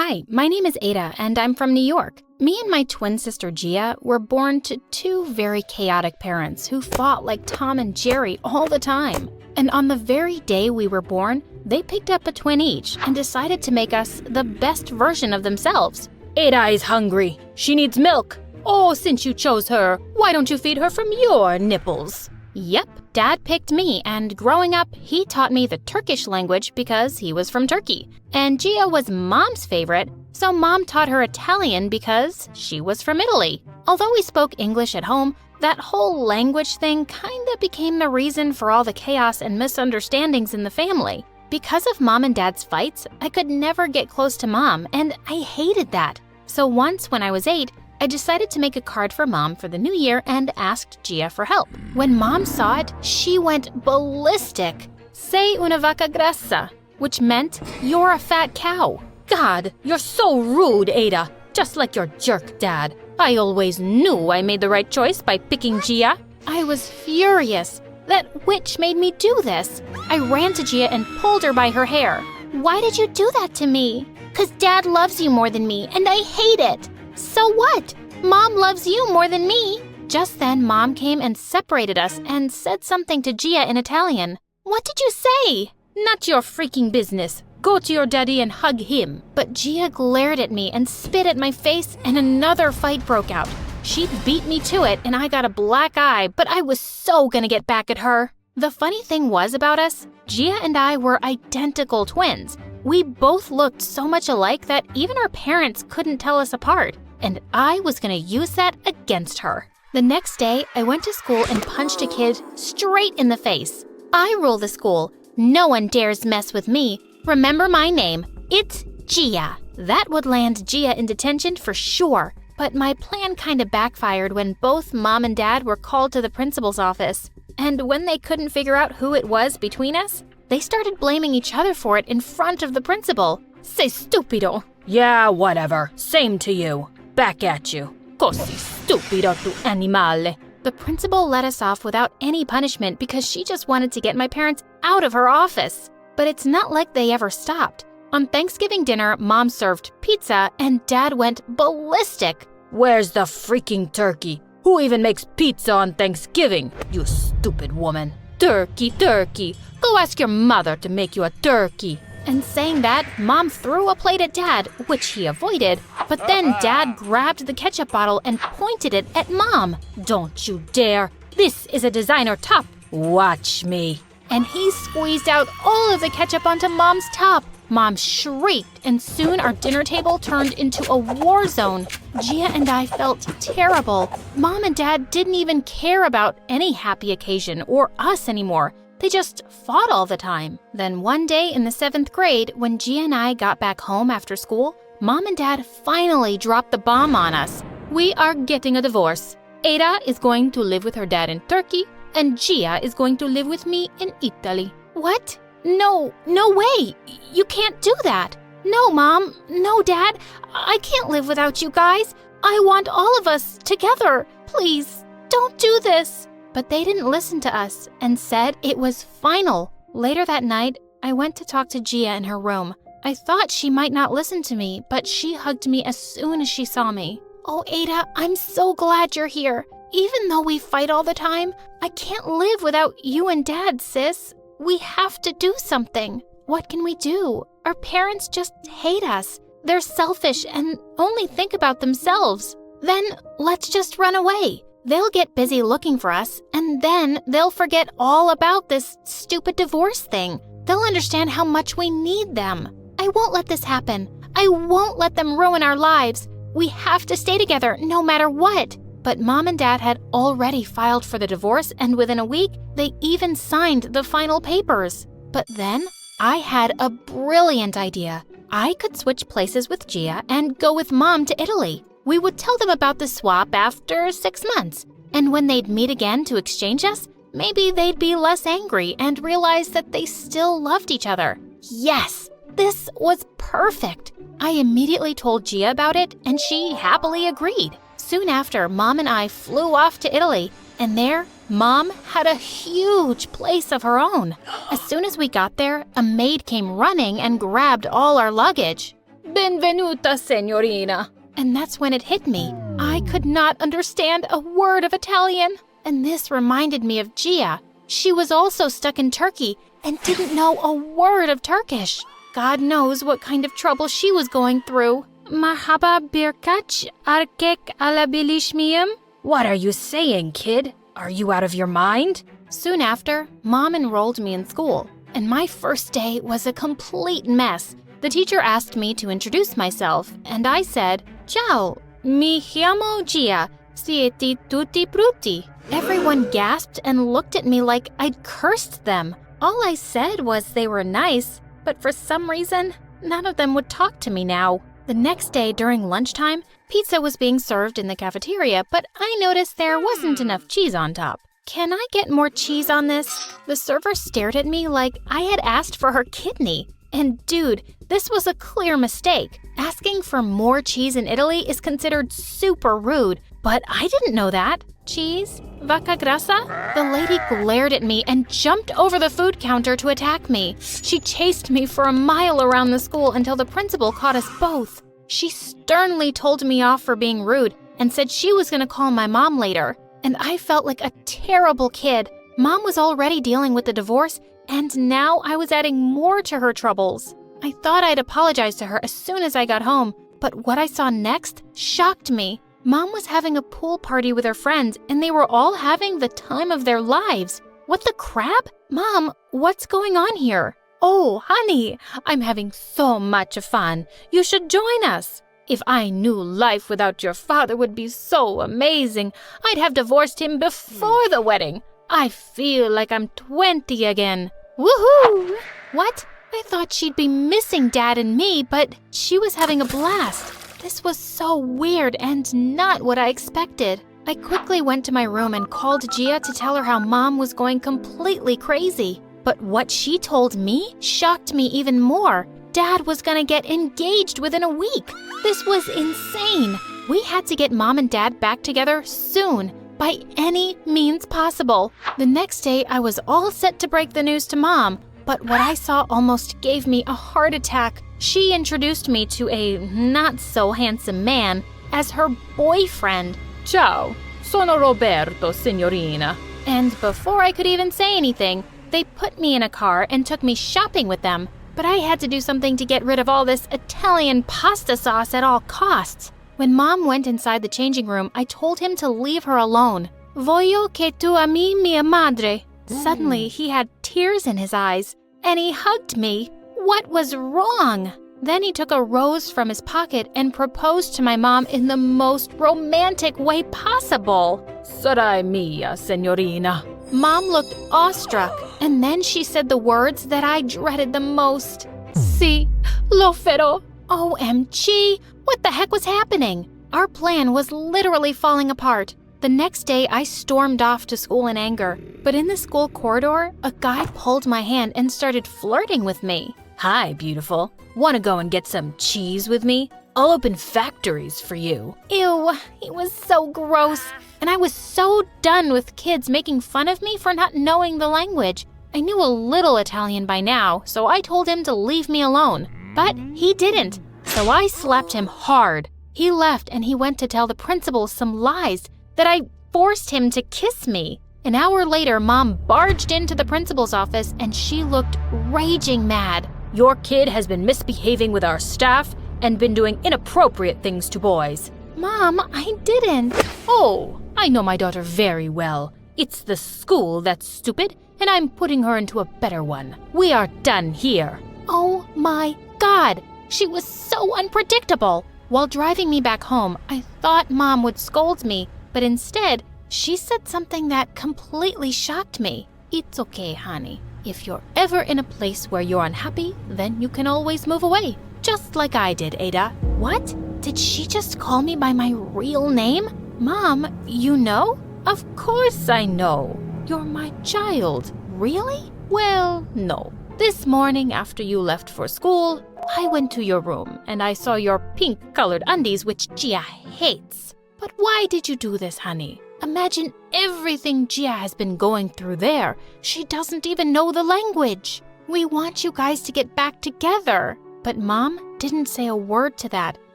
Hi, my name is Ada, and I'm from New York. Me and my twin sister Gia were born to two very chaotic parents who fought like Tom and Jerry all the time. And on the very day we were born, they picked up a twin each and decided to make us the best version of themselves. Ada is hungry. She needs milk. Oh, since you chose her, why don't you feed her from your nipples? Yep, Dad picked me, and growing up, he taught me the Turkish language because he was from Turkey. And Gia was Mom's favorite, so Mom taught her Italian because she was from Italy. Although we spoke English at home, that whole language thing kinda became the reason for all the chaos and misunderstandings in the family. Because of Mom and Dad's fights, I could never get close to Mom, and I hated that. So once when I was 8, I decided to make a card for Mom for the new year and asked Gia for help. When Mom saw it, she went ballistic. Sei una vaca grassa, which meant you're a fat cow. God, you're so rude, Ada, just like your jerk dad. I always knew I made the right choice by picking Gia. I was furious. That witch made me do this. I ran to Gia and pulled her by her hair. Why did you do that to me? 'Cause Dad loves you more than me, and I hate it. So what? Mom loves you more than me. Just then, Mom came and separated us and said something to Gia in Italian. What did you say? Not your freaking business. Go to your daddy and hug him. But Gia glared at me and spit at my face, and another fight broke out. She beat me to it, and I got a black eye, but I was so gonna get back at her. The funny thing was about us, Gia and I were identical twins. We both looked so much alike that even our parents couldn't tell us apart. And I was gonna use that against her. The next day, I went to school and punched a kid straight in the face. I rule the school. No one dares mess with me. Remember my name. It's Gia. That would land Gia in detention for sure. But my plan kinda backfired when both Mom and Dad were called to the principal's office. And when they couldn't figure out who it was between us, they started blaming each other for it in front of the principal. Sei stupido. Yeah, whatever. Same to you. Back at you. Così stupido tu animale. The principal let us off without any punishment because she just wanted to get my parents out of her office. But it's not like they ever stopped. On Thanksgiving dinner, Mom served pizza and Dad went ballistic. Where's the freaking turkey? Who even makes pizza on Thanksgiving? You stupid woman. Turkey, turkey. Go ask your mother to make you a turkey. And saying that, Mom threw a plate at Dad, which he avoided, but then Dad grabbed the ketchup bottle and pointed it at Mom. Don't you dare! This is a designer top. Watch me. And he squeezed out all of the ketchup onto Mom's top. Mom shrieked, and soon our dinner table turned into a war zone. Gia and I felt terrible. Mom and Dad didn't even care about any happy occasion or us anymore. They just fought all the time. Then one day in the 7th grade, when Gia and I got back home after school, Mom and Dad finally dropped the bomb on us. We are getting a divorce. Ada is going to live with her dad in Turkey, and Gia is going to live with me in Italy. What? No way! You can't do that! No, Mom! No, Dad! I can't live without you guys! I want all of us together! Please, don't do this! But they didn't listen to us and said it was final. Later that night, I went to talk to Gia in her room. I thought she might not listen to me, but she hugged me as soon as she saw me. Oh, Ada, I'm so glad you're here. Even though we fight all the time, I can't live without you and Dad, sis. We have to do something. What can we do? Our parents just hate us. They're selfish and only think about themselves. Then let's just run away. They'll get busy looking for us, and then they'll forget all about this stupid divorce thing. They'll understand how much we need them. I won't let this happen. I won't let them ruin our lives. We have to stay together no matter what. But Mom and Dad had already filed for the divorce, and within a week, they even signed the final papers. But then, I had a brilliant idea. I could switch places with Gia and go with Mom to Italy. We would tell them about the swap after 6 months. And when they'd meet again to exchange us, maybe they'd be less angry and realize that they still loved each other. Yes, this was perfect. I immediately told Gia about it, and she happily agreed. Soon after, Mom and I flew off to Italy, and there, Mom had a huge place of her own. As soon as we got there, a maid came running and grabbed all our luggage. Benvenuta, signorina. And that's when it hit me. I could not understand a word of Italian. And this reminded me of Gia. She was also stuck in Turkey and didn't know a word of Turkish. God knows what kind of trouble she was going through. Mahaba birkaç erkek alabilir miyim? What are you saying, kid? Are you out of your mind? Soon after, Mom enrolled me in school, and my first day was a complete mess. The teacher asked me to introduce myself, and I said, Ciao, mi chiamo Gia, siete tutti brutti. Everyone gasped and looked at me like I'd cursed them. All I said was they were nice, but for some reason, none of them would talk to me now. The next day during lunchtime, pizza was being served in the cafeteria, but I noticed there wasn't enough cheese on top. Can I get more cheese on this? The server stared at me like I had asked for her kidney. And dude, this was a clear mistake. Asking for more cheese in Italy is considered super rude, but I didn't know that. Cheese? Vacca grassa? The lady glared at me and jumped over the food counter to attack me. She chased me for a mile around the school until the principal caught us both. She sternly told me off for being rude and said she was going to call my mom later. And I felt like a terrible kid. Mom was already dealing with the divorce, and now I was adding more to her troubles. I thought I'd apologize to her as soon as I got home, but what I saw next shocked me. Mom was having a pool party with her friends, and they were all having the time of their lives. What the crap? Mom, what's going on here? Oh, honey, I'm having so much fun. You should join us. If I knew life without your father would be so amazing, I'd have divorced him before the wedding. I feel like I'm 20 again. Woohoo! What? I thought she'd be missing Dad and me, but she was having a blast. This was so weird and not what I expected. I quickly went to my room and called Gia to tell her how Mom was going completely crazy. But what she told me shocked me even more. Dad was gonna get engaged within a week. This was insane. We had to get Mom and Dad back together soon, by any means possible. The next day, I was all set to break the news to Mom, but what I saw almost gave me a heart attack. She introduced me to a not-so-handsome man as her boyfriend. Ciao, sono Roberto, signorina. And before I could even say anything, they put me in a car and took me shopping with them. But I had to do something to get rid of all this Italian pasta sauce at all costs. When Mom went inside the changing room, I told him to leave her alone. Voglio che tu ami mia madre. Suddenly, he had tears in his eyes, and he hugged me. What was wrong? Then he took a rose from his pocket and proposed to my mom in the most romantic way possible. Sarai mia, signorina. Mom looked awestruck, and then she said the words that I dreaded the most. Si, lo farò. OMG, what the heck was happening? Our plan was literally falling apart. The next day, I stormed off to school in anger. But in the school corridor, a guy pulled my hand and started flirting with me. Hi, beautiful. Want to go and get some cheese with me? I'll open factories for you. Ew, he was so gross. And I was so done with kids making fun of me for not knowing the language. I knew a little Italian by now, so I told him to leave me alone. But he didn't, so I slapped him hard. He left and he went to tell the principal some lies, that I forced him to kiss me. An hour later, Mom barged into the principal's office and she looked raging mad. Your kid has been misbehaving with our staff and been doing inappropriate things to boys. Mom, I didn't. Oh, I know my daughter very well. It's the school that's stupid, and I'm putting her into a better one. We are done here. Oh my God, she was so unpredictable. While driving me back home, I thought Mom would scold me, but instead, she said something that completely shocked me. It's okay, honey. If you're ever in a place where you're unhappy, then you can always move away. Just like I did, Ada. What? Did she just call me by my real name? Mom, you know? Of course I know. You're my child. Really? Well, no. This morning after you left for school, I went to your room and I saw your pink-colored undies, which Gia hates. But why did you do this, honey? Imagine everything Gia has been going through there. She doesn't even know the language. We want you guys to get back together. But Mom, didn't say a word to that,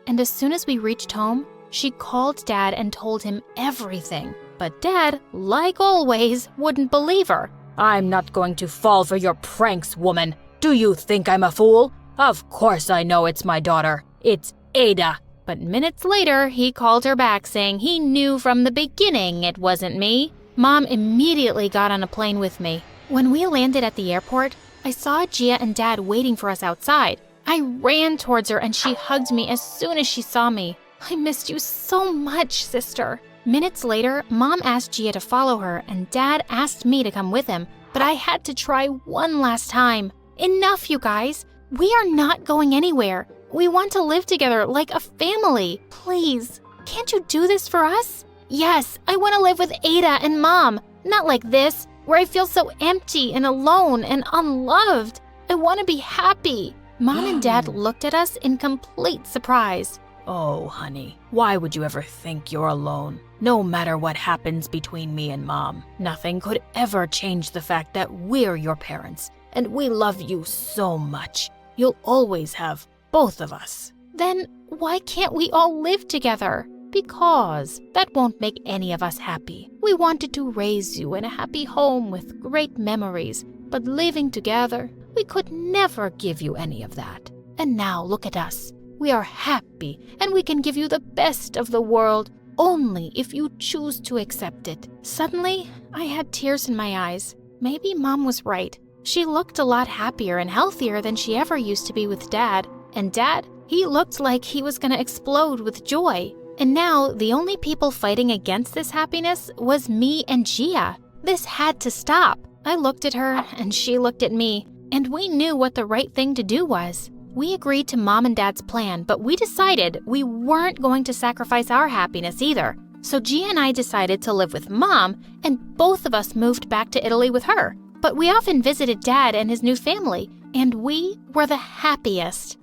and as soon as we reached home, she called Dad and told him everything. But Dad, like always, wouldn't believe her. I'm not going to fall for your pranks, woman. Do you think I'm a fool? Of course I know it's my daughter. It's Ada. But minutes later, he called her back saying he knew from the beginning it wasn't me. Mom immediately got on a plane with me. When we landed at the airport, I saw Gia and Dad waiting for us outside. I ran towards her and she hugged me as soon as she saw me. I missed you so much, sister. Minutes later, Mom asked Gia to follow her and Dad asked me to come with him, but I had to try one last time. Enough, you guys. We are not going anywhere. We want to live together like a family. Please, can't you do this for us? Yes, I want to live with Ada and Mom, not like this, where I feel so empty and alone and unloved. I want to be happy. Mom and Dad looked at us in complete surprise. Oh, honey, why would you ever think you're alone? No matter what happens between me and Mom, nothing could ever change the fact that we're your parents, and we love you so much. You'll always have both of us. Then why can't we all live together? Because that won't make any of us happy. We wanted to raise you in a happy home with great memories, but living together, we could never give you any of that. And now look at us. We are happy, and we can give you the best of the world, only if you choose to accept it. Suddenly, I had tears in my eyes. Maybe Mom was right. She looked a lot happier and healthier than she ever used to be with Dad. And Dad, he looked like he was going to explode with joy. And now, the only people fighting against this happiness was me and Gia. This had to stop. I looked at her, and she looked at me, and we knew what the right thing to do was. We agreed to Mom and Dad's plan, but we decided we weren't going to sacrifice our happiness either. So Gia and I decided to live with Mom, and both of us moved back to Italy with her. But we often visited Dad and his new family, and we were the happiest.